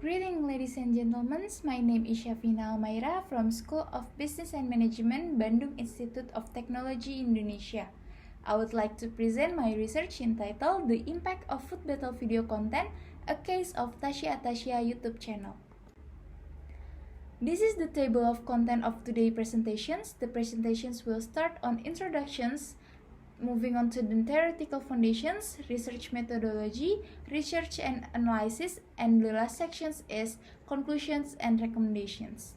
Greetings, ladies and gentlemen. My name is Shafina Almaira from School of Business and Management, Bandung Institute of Technology, Indonesia. I would like to present my research entitled The Impact of Food Battle Video Content, a case of Tasya Atasya YouTube channel. This is the table of content of today's presentations. The presentations will start on introductions, moving on to the theoretical foundations, research methodology, research and analysis, and the last section is conclusions and recommendations.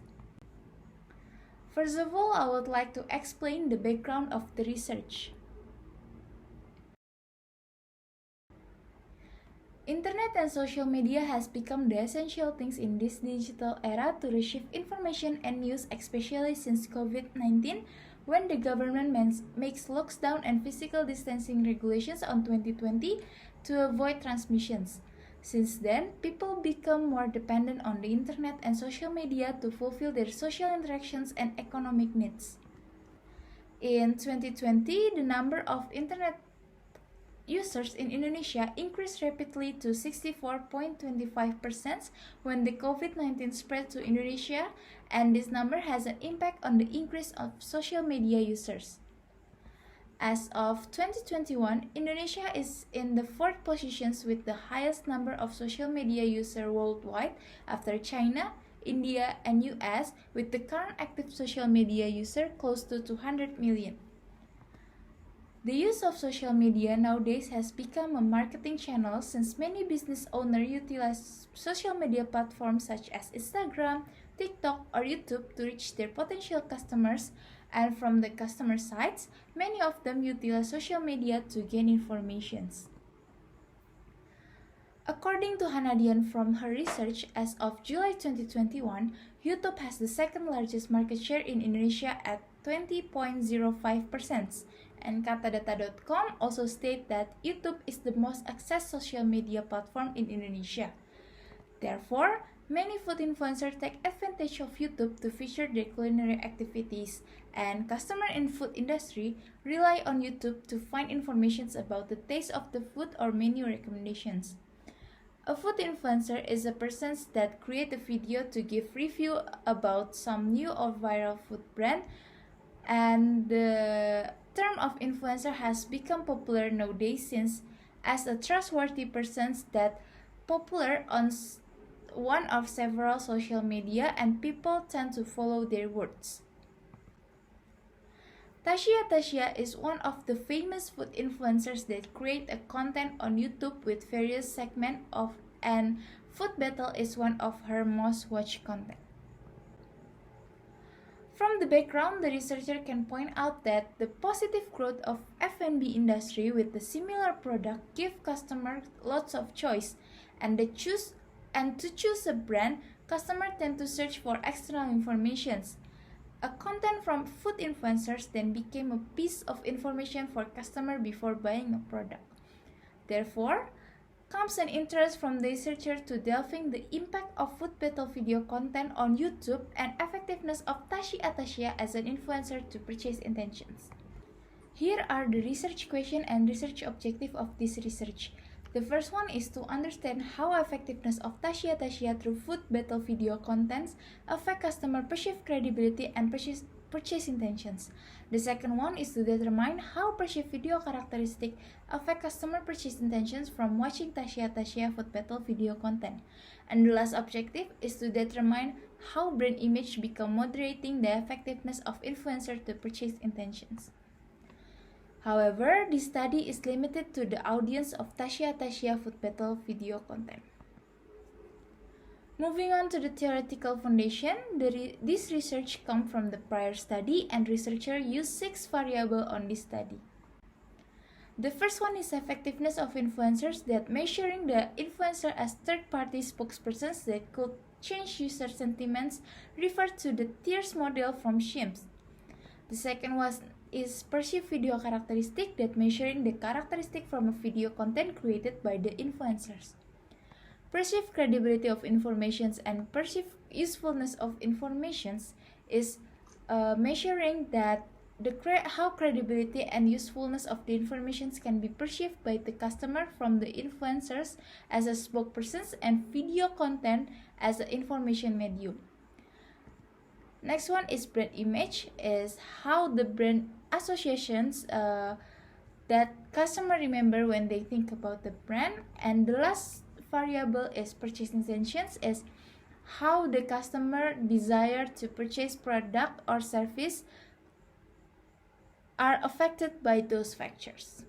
First of all, I would like to explain the background of the research. Internet and social media has become the essential things in this digital era to receive information and news, especially since COVID-19, when the government makes lockdown and physical distancing regulations on 2020 to avoid transmissions. Since then, people become more dependent on the internet and social media to fulfill their social interactions and economic needs. In 2020, the number of internet users in Indonesia increased rapidly to 64.25% when the COVID-19 spread to Indonesia, and this number has an impact on the increase of social media users. As of 2021, Indonesia is in the fourth position with the highest number of social media users worldwide after China, India, and US, with the current active social media user close to 200 million. The use of social media nowadays has become a marketing channel since many business owners utilize social media platforms such as Instagram, TikTok, or YouTube to reach their potential customers, and from the customer sides, many of them utilize social media to gain information. According to Hanadian from her research, as of July 2021, YouTube has the second largest market share in Indonesia at 20.05%. And Katadata.com also state that YouTube is the most accessed social media platform in Indonesia. Therefore, many food influencers take advantage of YouTube to feature their culinary activities, and customers in food industry rely on YouTube to find information about the taste of the food or menu recommendations. A food influencer is a person that creates a video to give review about some new or viral food brand, and the term of influencer has become popular nowadays since as a trustworthy person that popular on one of several social media and people tend to follow their words. Tasya Atasya is one of the famous food influencers that create a content on YouTube with various segments of, and Food Battle is one of her most watched content. From the background, the researcher can point out that the positive growth of F&B industry with a similar product give customers lots of choice, and to choose a brand, customers tend to search for external information. A content from food influencers then became a piece of information for customer before buying a product. Therefore, comes an interest from the researcher to delving the impact of food battle video content on YouTube and effectiveness of Tasya Atasya as an influencer to purchase intentions. Here are the research question and research objective of this research. The first one is to understand how effectiveness of Tasya Atasya through food battle video contents affect customer perceived credibility and purchase intentions. The second one is to determine how perceived video characteristics affect customer purchase intentions from watching Tasya Atasya food battle video content. And the last objective is to determine how brand image become moderating the effectiveness of influencer to purchase intentions. However, this study is limited to the audience of Tasya Atasya food battle video content. Moving on to the theoretical foundation, this research comes from the prior study, and researcher used 6 variables on this study. The first one is effectiveness of influencers, that measuring the influencer as third-party spokespersons that could change user sentiments, referred to the tiers model from Shims. The second one is perceived video characteristic, that measuring the characteristic from a video content created by the influencers. Perceived credibility of informations and perceived usefulness of informations is measuring that how credibility and usefulness of the information can be perceived by the customer from the influencers as a spokespersons and video content as an information medium. Next one is brand image, is how the brand associations that customer remember when they think about the brand. And the last variable is purchase intentions, is how the customer desire to purchase product or service are affected by those factors.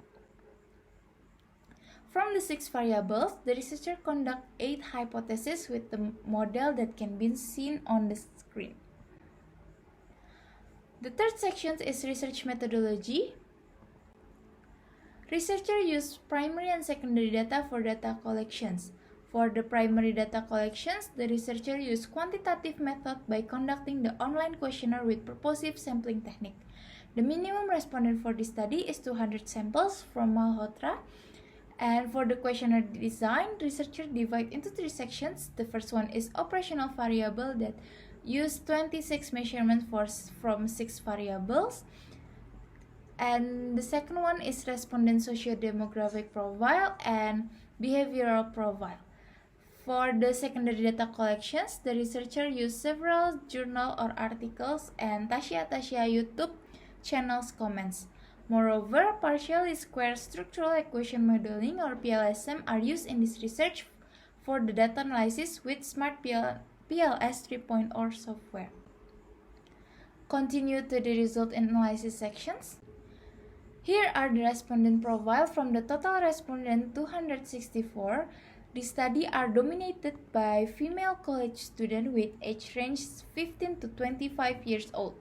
From the 6 variables, the researcher conduct 8 hypotheses with the model that can be seen on the screen. The third section is research methodology. Researchers use primary and secondary data for data collections. For the primary data collections, the researcher used quantitative method by conducting the online questionnaire with purposive sampling technique. The minimum respondent for this study is 200 samples from Malhotra. And for the questionnaire design, researchers divide into 3 sections. The first one is operational variable that use 26 measurements from 6 variables. And the second one is respondent socio-demographic profile and behavioral profile. For the secondary data collections, the researcher used several journal or articles and Tasya YouTube channel's comments. Moreover, partially square structural equation modeling or PLSM are used in this research for the data analysis with Smart PLS 3.0 software. Continue to the result analysis sections. Here are the respondent profile from the total respondent 264. The study are dominated by female college students with age range 15 to 25 years old.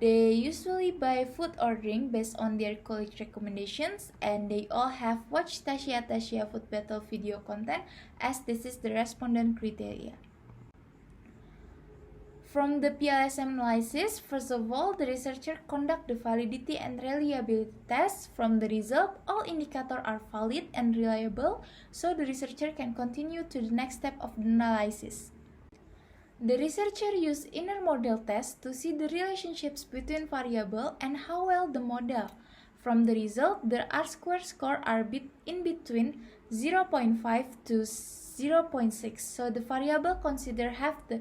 They usually buy food or drink based on their college recommendations, and they all have watched Tasya Food Battle video content, as this is the respondent criteria. From the PLSM analysis, first of all, the researcher conduct the validity and reliability tests. From the result, all indicators are valid and reliable, so the researcher can continue to the next step of the analysis. The researcher used inner model tests to see the relationships between variables and how well the model. From the result, the R-squared score are in between 0.5 to 0.6, so the variable considered have the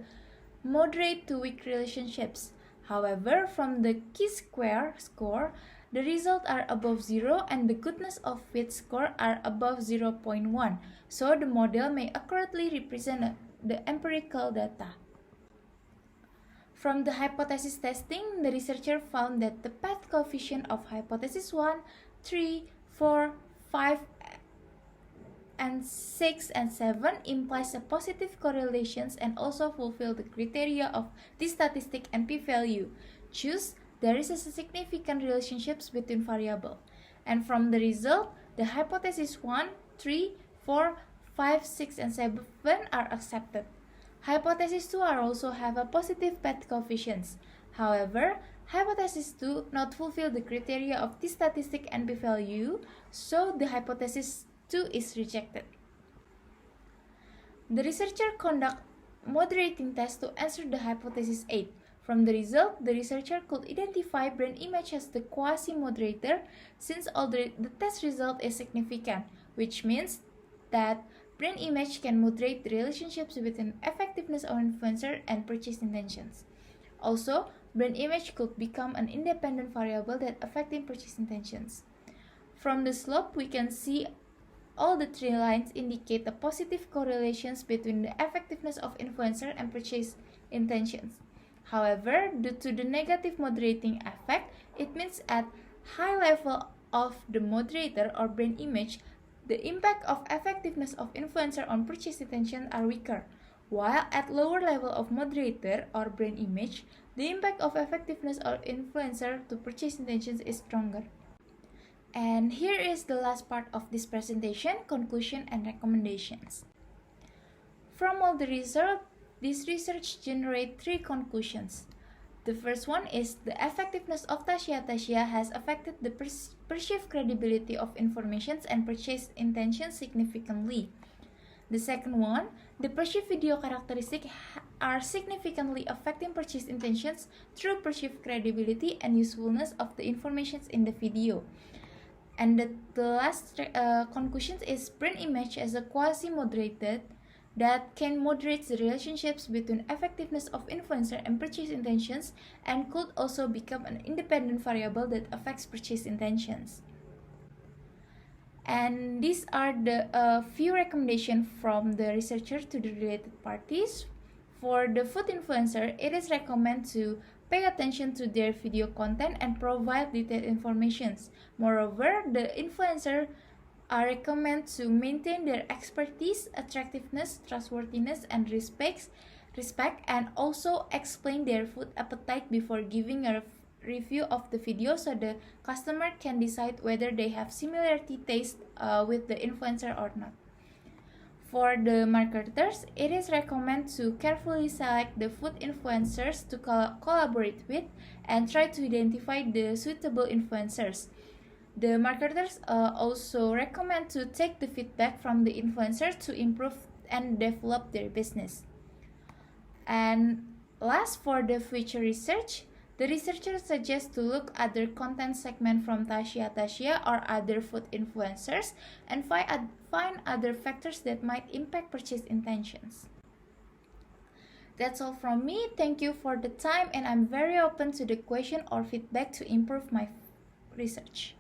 moderate to weak relationships. However, from the chi-square score, the results are above 0 and the goodness of fit score are above 0.1, so the model may accurately represent the empirical data. From the hypothesis testing, the researcher found that the path coefficient of hypothesis 1, 3, 4, 5, and 6 and 7 implies a positive correlations and also fulfill the criteria of this statistic and p-value. Choose there is a significant relationships between variable. And from the result, the hypothesis 1, 3, 4, 5, 6, and 7 are accepted. Hypothesis 2 are also have a positive path coefficients. However, hypothesis 2 not fulfill the criteria of this statistic and p-value, so the hypothesis 2 is rejected. The researcher conduct moderating test to answer the hypothesis 8. From the result, the researcher could identify brand image as the quasi-moderator since the test result is significant, which means that brand image can moderate the relationships between effectiveness of influencer and purchase intentions. Also, brand image could become an independent variable that affecting purchase intentions. From the slope, we can see all the 3 lines indicate the positive correlations between the effectiveness of influencer and purchase intentions. However, due to the negative moderating effect, it means at high level of the moderator or brand image, the impact of effectiveness of influencer on purchase intention are weaker, while at lower level of moderator or brand image, the impact of effectiveness of influencer to purchase intentions is stronger. And here is the last part of this presentation, conclusion and recommendations. From all the results, this research generates 3 conclusions. The first one is the effectiveness of Tasya has affected the perceived credibility of information and purchase intentions significantly. The second one, the perceived video characteristics are significantly affecting purchase intentions through perceived credibility and usefulness of the information in the video. And the last conclusion is brand image as a quasi-moderated that can moderate the relationships between effectiveness of influencer and purchase intentions and could also become an independent variable that affects purchase intentions. And these are the few recommendations from the researcher to the related parties. For the food influencer, it is recommended to pay attention to their video content and provide detailed information. Moreover, the influencer are recommended to maintain their expertise, attractiveness, trustworthiness, and respect, and also explain their food appetite before giving a review of the video so the customer can decide whether they have similarity taste with the influencer or not. For the marketers, it is recommended to carefully select the food influencers to collaborate with and try to identify the suitable influencers. The marketers also recommend to take the feedback from the influencers to improve and develop their business. And last, for the future research, the researchers suggest to look at the content segment from Tasya or other food influencers and find other factors that might impact purchase intentions. That's all from me. Thank you for the time, and I'm very open to the question or feedback to improve my research.